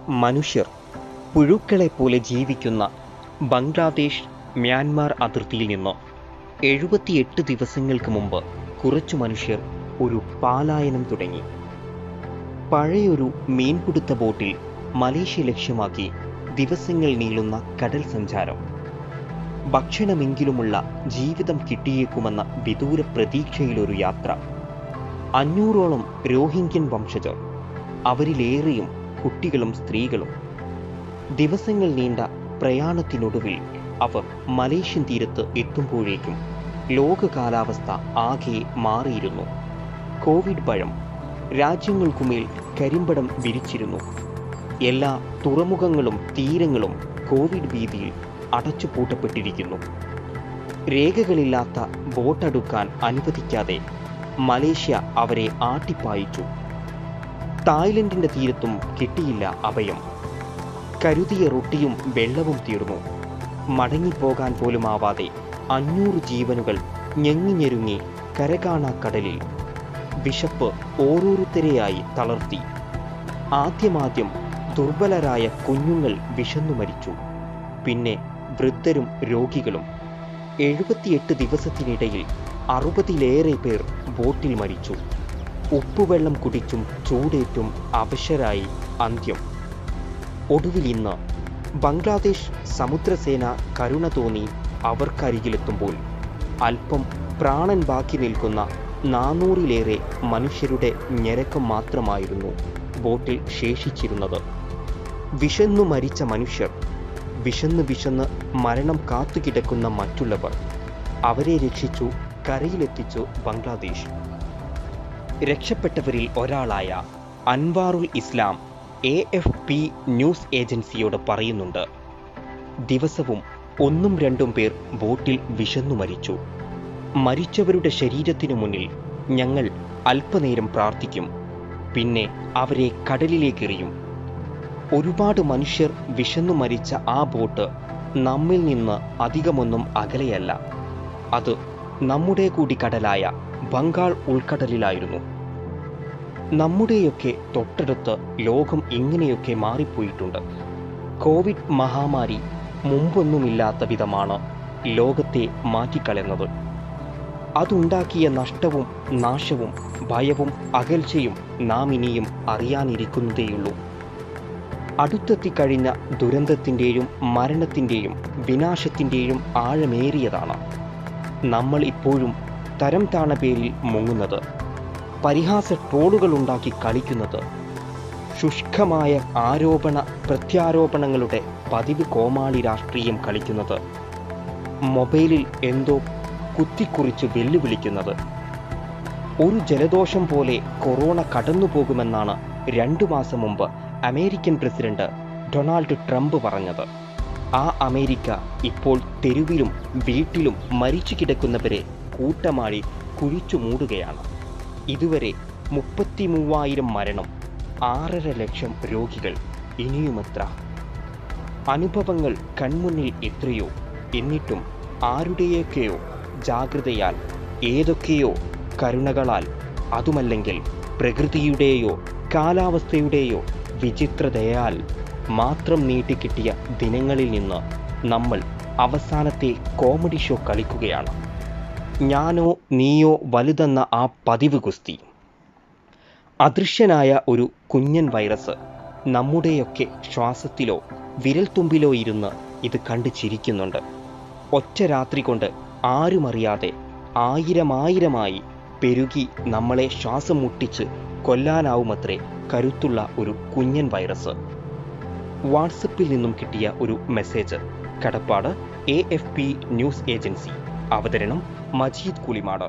മനുഷ്യർ പുഴുക്കളെപ്പോലെ ജീവിക്കുന്ന ബംഗ്ലാദേശ് മ്യാൻമാർ അതിർത്തിയിൽ നിന്ന് 78 ദിവസങ്ങൾക്ക് മുമ്പ് കുറച്ചു മനുഷ്യർ ഒരു പലായനം തുടങ്ങി. പഴയൊരു മീൻപിടുത്ത ബോട്ടിൽ മലേഷ്യ ലക്ഷ്യമാക്കി ദിവസങ്ങൾ നീളുന്ന കടൽ സഞ്ചാരം. ഭക്ഷണമെങ്കിലുമുള്ള ജീവിതം കിട്ടിയേക്കുമെന്ന വിദൂര പ്രതീക്ഷയിലൊരു യാത്ര. 500ഓളം റോഹിംഗ്യൻ വംശജർ, അവരിലേറെയും കുട്ടികളും സ്ത്രീകളും. ദിവസങ്ങൾ നീണ്ട പ്രയാണത്തിനൊടുവിൽ അവർ മലേഷ്യൻ തീരത്ത് എത്തുമ്പോഴേക്കും ലോക കാലാവസ്ഥ ആകെ മാറിയിരുന്നു. കോവിഡ് ഭയം രാജ്യങ്ങൾക്കുമേൽ കരിമ്പടം വിരിച്ചിരുന്നു. എല്ലാ തുറമുഖങ്ങളും തീരങ്ങളും കോവിഡ് ഭീതിയിൽ അടച്ചുപൂട്ടപ്പെട്ടിരിക്കുന്നു. രേഖകളില്ലാത്ത ബോട്ടടുക്കാൻ അനുവദിക്കാതെ മലേഷ്യ അവരെ ആട്ടിപ്പായിച്ചു. തായ്ലൻഡിന്റെ തീരത്തും കിട്ടിയില്ല അഭയം. കരുതിയ റൊട്ടിയും വെള്ളവും തീർന്നു. മടങ്ങിപ്പോകാൻ പോലുമാവാതെ 500 ജീവനുകൾ ഞെങ്ങിഞ്ഞെരുങ്ങി കരകാണാ കടലിൽ. വിശപ്പ് ഓരോരുത്തരെയായി തളർത്തി. ആദ്യമാദ്യം ദുർബലരായ കുഞ്ഞുങ്ങൾ വിശന്നു മരിച്ചു. പിന്നെ വൃദ്ധരും രോഗികളും. 78 ദിവസത്തിനിടയിൽ 60-ലേറെ പേർ ബോട്ടിൽ മരിച്ചു. ഉപ്പുവെള്ളം കുടിച്ചും ചൂടേറ്റും അവശരായി അന്ത്യം. ഒടുവിൽ ഇന്ന് ബംഗ്ലാദേശ് സമുദ്രസേന കരുണ തോന്നി അവർക്കരികിലെത്തുമ്പോൾ അല്പം പ്രാണൻ ബാക്കി നിൽക്കുന്ന 400-ലേറെ മനുഷ്യരുടെ ഞരക്കം മാത്രമായിരുന്നു ബോട്ടിൽ ശേഷിച്ചിരുന്നത്. വിശന്നു മരിച്ച മനുഷ്യർ, വിശന്ന് മരണം കാത്തുകിടക്കുന്ന മറ്റുള്ളവർ. അവരെ രക്ഷിച്ചു കരയിലെത്തിച്ചു ബംഗ്ലാദേശ്. രക്ഷപ്പെട്ടവരിൽ ഒരാളായ അൻവാറുൽ ഇസ്ലാം AFP ന്യൂസ് ഏജൻസിയോട് പറയുന്നുണ്ട്, ദിവസവും 1-2 പേർ ബോട്ടിൽ വിശന്നു മരിച്ചു. മരിച്ചവരുടെ ശരീരത്തിനു മുന്നിൽ ഞങ്ങൾ അല്പനേരം പ്രാർത്ഥിക്കും, പിന്നെ അവരെ കടലിലേക്കെറിയും. ഒരുപാട് മനുഷ്യർ വിശന്നു മരിച്ച ആ ബോട്ട് നമ്മിൽ നിന്ന് അധികമൊന്നും അകലെയല്ല. അത് നമ്മുടെ കൂടി കടലായ ബംഗാൾ ഉൾക്കടലിലായിരുന്നു. നമ്മുടെയൊക്കെ തൊട്ടടുത്ത് ലോകം ഇങ്ങനെയൊക്കെ മാറിപ്പോയിട്ടുണ്ട്. കോവിഡ് മഹാമാരി മുമ്പൊന്നുമില്ലാത്ത വിധമാണ് ലോകത്തെ മാറ്റിക്കളയുന്നത്. അതുണ്ടാക്കിയ നഷ്ടവും നാശവും ഭയവും അകൽച്ചയും നാം ഇനിയും അറിയാനിരിക്കുന്നതേയുള്ളൂ. അടുത്തെത്തിക്കഴിഞ്ഞ ദുരന്തത്തിൻ്റെയും മരണത്തിൻ്റെയും വിനാശത്തിൻ്റെയും ആഴമേറിയതാണ്. നമ്മൾ ഇപ്പോഴും തരം താണ പേരിൽ മുങ്ങുന്നത്, പരിഹാസ ട്രോളുകൾ ഉണ്ടാക്കി കളിക്കുന്നത്, ശുഷ്കമായ ആരോപണ പ്രത്യാരോപണങ്ങളുടെ പതിവ് കോമാളി രാഷ്ട്രീയം കളിക്കുന്നത്, മൊബൈലിൽ എന്തോ കുത്തിക്കുറിച്ച് വെല്ലുവിളിക്കുന്നത്. ഒരു ജലദോഷം പോലെ കൊറോണ കടന്നുപോകുമെന്നാണ് 2 മാസം മുമ്പ് അമേരിക്കൻ പ്രസിഡന്റ് ഡൊണാൾഡ് ട്രംപ് പറഞ്ഞത്. ആ അമേരിക്ക ഇപ്പോൾ തെരുവിലും വീട്ടിലും മരിച്ചു കിടക്കുന്നവരെ കൂട്ടമാടി കുഴിച്ചു മൂടുകയാണ്. ഇതുവരെ 33,000 മരണം, 6.5 ലക്ഷം രോഗികൾ. ഇനിയുമെത്ര അനുഭവങ്ങൾ കൺമുന്നിൽ എത്രയോ. എന്നിട്ടും ആരുടെയൊക്കെയോ ജാഗ്രതയാൽ, ഏതൊക്കെയോ കരുണകളാൽ, അതുമല്ലെങ്കിൽ പ്രകൃതിയുടെയോ കാലാവസ്ഥയുടെയോ വിചിത്രതയാൽ മാത്രം നീട്ടിക്കിട്ടിയ ദിനങ്ങളിൽ നിന്ന് നമ്മൾ അവസാനത്തെ കോമഡി ഷോ കളിക്കുകയാണ്. ഞാനോ നീയോ വലുതെന്ന ആ പതിവ് ഗുസ്തി. അദൃശ്യനായ ഒരു കുഞ്ഞൻ വൈറസ് നമ്മുടെയൊക്കെ ശ്വാസത്തിലോ വിരൽത്തുമ്പിലോ ഇരുന്ന് ഇത് കണ്ട് ചിരിക്കുന്നുണ്ട്. ഒറ്റ രാത്രി കൊണ്ട് ആരുമറിയാതെ 1000-1000-ആയി പെരുകി നമ്മളെ ശ്വാസം മുട്ടിച്ച് കൊല്ലാനാവുമത്രേ കരുത്തുള്ള ഒരു കുഞ്ഞൻ വൈറസ്. വാട്സപ്പിൽ നിന്നും കിട്ടിയ ഒരു മെസ്സേജ്. കടപ്പാട് AFP ന്യൂസ് ഏജൻസി. അവതരണം മജീദ് കുളിമാട്.